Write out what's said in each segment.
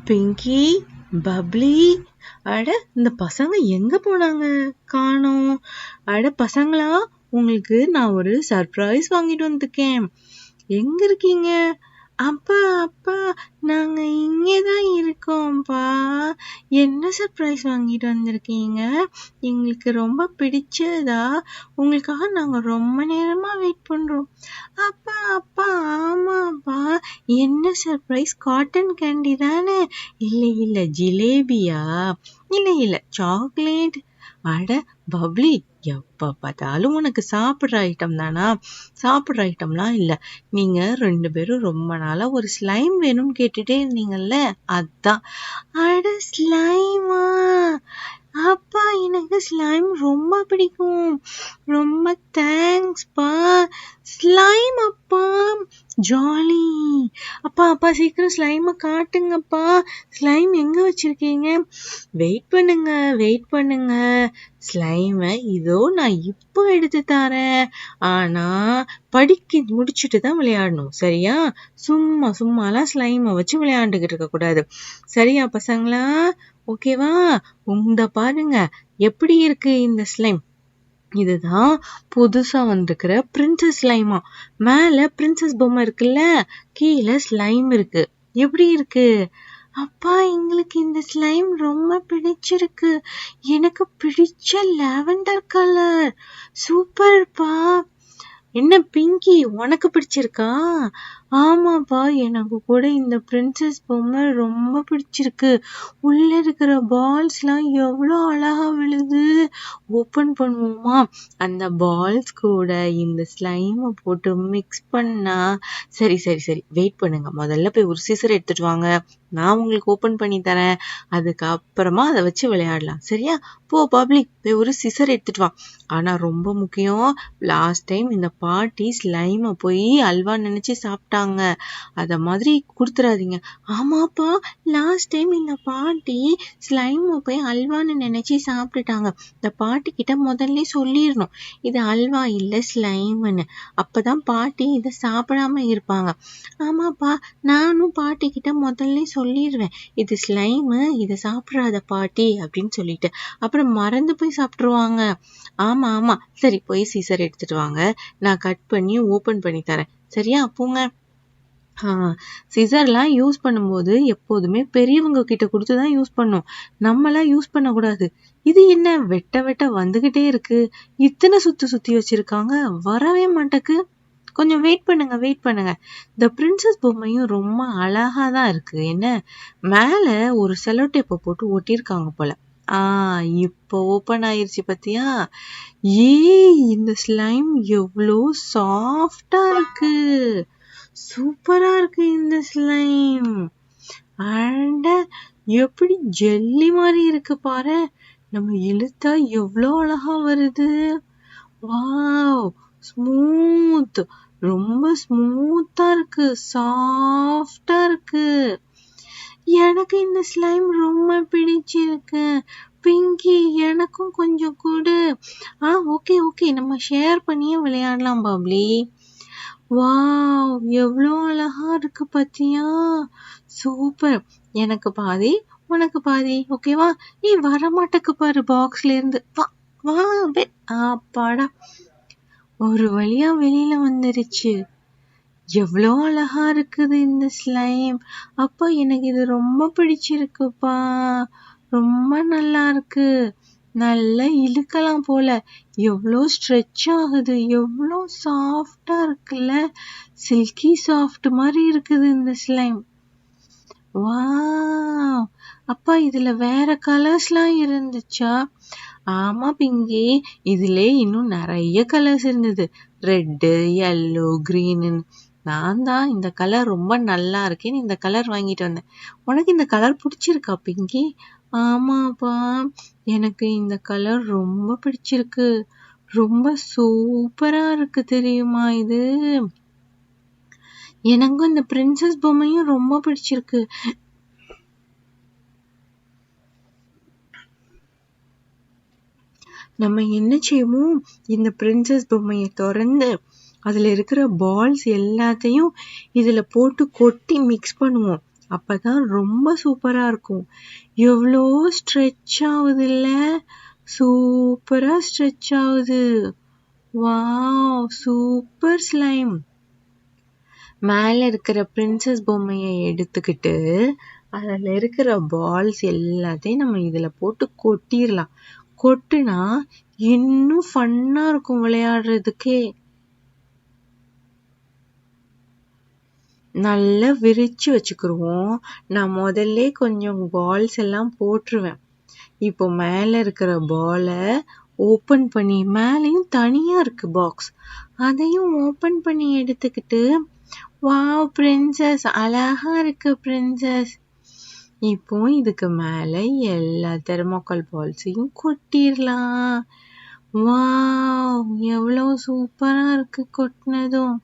Pinki, bubbly, அட இந்த பசங்க எங்க போனாங்க? காணோம். அட பசங்களா, உங்களுக்கு நான் ஒரு சர்ப்ரைஸ் வாங்கிட்டு வந்திருக்கேன். எங்க இருக்கீங்க? அப்பா அப்பா, நாங்க இங்கேதான் இருக்கோம்ப்பா. என்ன சர்ப்ரைஸ் வாங்கிட்டு வந்திருக்கீங்க? எங்களுக்கு ரொம்ப பிடிச்சதா? உங்களுக்காக நாங்க ரொம்ப நேரமா வெயிட் பண்றோம். அப்பா அப்பா, ஆமாப்பா. என்ன சர்ப்ரைஸ்? காட்டன் கேண்டி தானே? இல்ல ஜிலேபியா? இல்ல சாக்லேட். அட பப்ளி, எப்ப பார்த்தாலும் உனக்கு சாப்பிடுற ஐட்டம் தானா? சாப்பிடுற ஐட்டம்லாம் இல்ல. நீங்க 2 பேரும் ரொம்ப நாளா ஒரு ஸ்லைம் வேணும்னு கேட்டுட்டே இருந்தீங்கல்ல, அதான். அட ஸ்லைமா? அப்பா, எனக்கு ஸ்லைம் ரொம்ப பிடிக்கும். ரொம்ப தேங்க்ஸ்ப்பா. ஸ்லைம் அப்பா, ஜாலி. அப்பா சீக்கிரம் ஸ்லைமை காட்டுங்கப்பா. ஸ்லைம் எங்க வச்சிருக்கீங்க? வெயிட் பண்ணுங்க. ஸ்லைமை இதோ நான் இப்போ எடுத்து தரேன். ஆனா படிக்க முடிச்சுட்டு தான் விளையாடணும், சரியா? சும்மாலாம் ஸ்லைமை வச்சு விளையாண்டுகிட்டு இருக்க கூடாது, சரியா பசங்களா? ஓகேவா? உங்க பாருங்க எப்படி இருக்கு இந்த ஸ்லைம். இதுதான் புதுசா வந்திருக்கிற பிரின்சஸ் ஸ்லைமா. மேல பிரின்சஸ் பொம்மை இருக்குல்ல, கீழே ஸ்லைம் இருக்கு. எப்படி இருக்கு? அப்பா, எங்களுக்கு இந்த ஸ்லைம் ரொம்ப பிடிச்சிருக்கு. எனக்கு பிடிச்ச லாவெண்டர் கலர். சூப்பர்ப்பா. என்ன பிங்கி, உனக்கு பிடிச்சிருக்கா? ஆமாப்பா, எனக்கு கூட இந்த பிரின்சஸ் பொம்மை ரொம்ப பிடிச்சிருக்கு. உள்ள இருக்கிற பால்ஸ்லாம் எவ்வளோ அழகா விழுது. ஓபன் பண்ணுவோமா? அந்த பால்ஸ் கூட இந்த ஸ்லைமை போட்டு மிக்ஸ் பண்ணா. சரி வெயிட் பண்ணுங்க. முதல்ல போய் ஒரு சிசர் எடுத்துட்டு வாங்க, நான் உங்களுக்கு ஓபன் பண்ணி தரேன். அதுக்கப்புறமா அதை வச்சு விளையாடலாம், சரியா? போ பப்ளிக், போய் ஒரு சிசர் எடுத்துட்டு வா. ஆனா ரொம்ப முக்கியம், லாஸ்ட் டைம் இந்த பாட்டி ஸ்லைமை போய் அல்வா நினைச்சு சாப்பிட்டாங்க. அத மாதிரி கொடுத்துறாதீங்க. ஆமாப்பா, லாஸ்ட் டைம் இந்த பாட்டி ஸ்லைமை போய் அல்வான்னு நினைச்சு சாப்பிட்டுட்டாங்க. இந்த பாட்டி கிட்ட முதல்ல சொல்லிடணும், இது அல்வா இல்ல ஸ்லைம்னு. அப்பதான் பாட்டி இதை சாப்பிடாம இருப்பாங்க. ஆமாப்பா, நானும் பாட்டி கிட்ட முதல்ல சொல்லிடுவேன், இது ஸ்லைமு, இதை சாப்பிடாத பாட்டி அப்படின்னு சொல்லிட்டு. அப்புறம் மறந்து போய் சாப்பிட்டுருவாங்க. ஆமா சரி, போய் சீசர் எடுத்துட்டு வாங்க, நான் கட் பண்ணி ஓபன் பண்ணி தரேன், சரியா? போங்க. சிசர்லாம் யூஸ் பண்ணும்போது எப்போதுமே பெரியவங்க கிட்ட கொடுத்துதான் யூஸ் பண்ணும், நம்மளாம் யூஸ் பண்ண கூடாது. இது என்ன வெட்ட வந்துகிட்டே இருக்கு? இத்தனை சுத்தி வச்சிருக்காங்க, வரவே மாட்டேக்கு. கொஞ்சம் வெயிட் பண்ணுங்க. இந்த பிரின்சஸ் பொம்மையும் ரொம்ப அழகா தான் இருக்கு. என்ன, மேல ஒரு செலோ டேப்பை போட்டு ஒட்டியிருக்காங்க போல. இப்போ ஓபன் ஆயிருச்சு பாத்தியா? இந்த ஸ்லைம் எவ்வளோ சாஃப்டா இருக்கு. சூப்பரா இருக்கு இந்த ஸ்லைம். அட, எப்படி ஜெல்லி மாதிரி இருக்கு பாரு. நம்ம இழுத்தா எவ்வளோ அழகா வருது. வாவ், ஸ்மூத், ரொம்ப ஸ்மூத்தா இருக்கு, சாஃப்டா இருக்கு. எனக்கு இந்த ஸ்லைம் ரொம்ப பிடிச்சிருக்கு. பிங்கி, எனக்கும் கொஞ்சம் கொடு. ஓகே, நம்ம ஷேர் பண்ணியே விளையாடலாம் பப்ளி. வாவ், எவ்வளோ அழகா இருக்கு பாத்தியா? சூப்பர். எனக்கு பாதி, உனக்கு பாதி, ஓகேவா? வரமாட்டேக்கு பாரு பாக்ஸ்ல இருந்து. வா அப்பாடா, ஒரு வழியா வெளியில வந்துருச்சு. எவ்வளோ அழகா இருக்குது இந்த ஸ்லைம். அப்பா, எனக்கு இது ரொம்ப பிடிச்சிருக்குப்பா. ரொம்ப நல்லா இருக்கு. நல்லா இழுக்கலாம் போல. எவ்வளோ ஸ்ட்ரெச் ஆகுது, எவ்வளோ சாஃப்டா இருக்குல்ல. சில்கி சாஃப்ட் மாதிரி இருக்குது இந்த ஸ்லைம். வாவ், அப்பா, இதுல வேற கலர்ஸ்லாம் இருந்துச்சா? ஆமா பிங்கி, இதுல இன்னும் நிறைய கலர்ஸ் இருந்தது. Red, yellow, green. நான் தான் இந்த கலர் ரொம்ப நல்லா இருக்கேன்னு இந்த கலர் வாங்கிட்டு வந்தேன். உனக்கு இந்த கலர் பிடிச்சிருக்கா பிங்கி? ஆமாப்பா, எனக்கு இந்த கலர் ரொம்ப பிடிச்சிருக்கு. ரொம்ப சூப்பரா இருக்கு தெரியுமா இது. எனக்கும் இந்த பிரின்சஸ் பொம்மையும் ரொம்ப பிடிச்சிருக்கு. நம்ம என்ன செய்வோம், இந்த பிரின்சஸ் பொம்மையை திறந்து அதுல இருக்கிற பால்ஸ் எல்லாத்தையும் இதுல போட்டு கொட்டி மிக்ஸ் பண்ணுவோம். அப்பதான் ரொம்ப சூப்பரா இருக்கும். எவ்வளோ ஸ்ட்ரெச் ஆகுது இல்ல, சூப்பரா ஸ்ட்ரெச் ஆகுது. Wow, super slime. மேல இருக்கிற பிரின்சஸ் பொம்மையை எடுத்துக்கிட்டு அதுல இருக்கிற பால்ஸ் எல்லாத்தையும் நம்ம இதுல போட்டு கொட்டிடலாம். கொட்டுனா இன்னும் ஃபன்னா இருக்கும் விளையாடுறதுக்கே. நல்லா விரிச்சு வச்சுக்கிருவோம். நான் முதல்ல கொஞ்சம் பால்ஸ் எல்லாம் போட்டுருவேன். இப்போ மேல இருக்கிற பால ஓபன் பண்ணி, மேலையும் தனியா இருக்கு பாக்ஸ், அதையும் ஓபன் பண்ணி எடுத்துக்கிட்டு, வாவ் பிரின்சஸ், அழகா இருக்கு பிரின்சஸ். இப்போ இதுக்கு மேல எல்லா தெர்மோகால் பால்ஸையும் கொட்டிடலாம். வாவ், எவ்வளவு சூப்பரா இருக்கு கொட்டினதும்.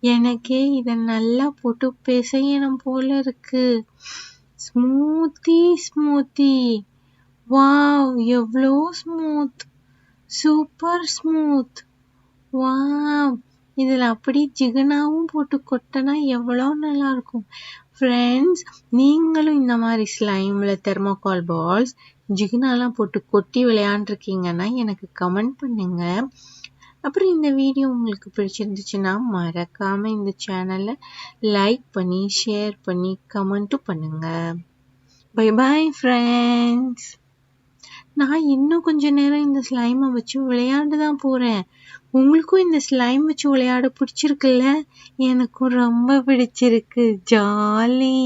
எனக்கே இத நல்லா போட்டு பிசையணும் போல இருக்கு. Smoothie smoothie. வாவ், எவ்வளோ ஸ்மூத், சூப்பர் ஸ்மூத். வாவ், இதுல அப்படி ஜிகனாவும் போட்டு கொட்டினா எவ்வளோ நல்லா இருக்கும். ஃப்ரெண்ட்ஸ், நீங்களும் இந்த மாதிரி ஸ்லைம்ல தெர்மோகால் பால்ஸ் ஜிகனாலாம் போட்டு கொட்டி விளையாண்டுருக்கீங்கன்னா எனக்கு கமெண்ட் பண்ணுங்க. அப்புறம் இந்த வீடியோ உங்களுக்கு பிடிச்சிருந்துச்சுன்னா மறக்காம இந்த சேனலை லைக் பண்ணி ஷேர் பண்ணி கமெண்ட்டும் பண்ணுங்க. Bye bye friends. நான் இன்னும் கொஞ்ச நேரம் இந்த ஸ்லைமை வச்சு விளையாண்டு தான் போறேன். உங்களுக்கும் இந்த ஸ்லைம் வச்சு விளையாட பிடிச்சிருக்குல்ல? எனக்கும் ரொம்ப பிடிச்சிருக்கு. ஜாலி.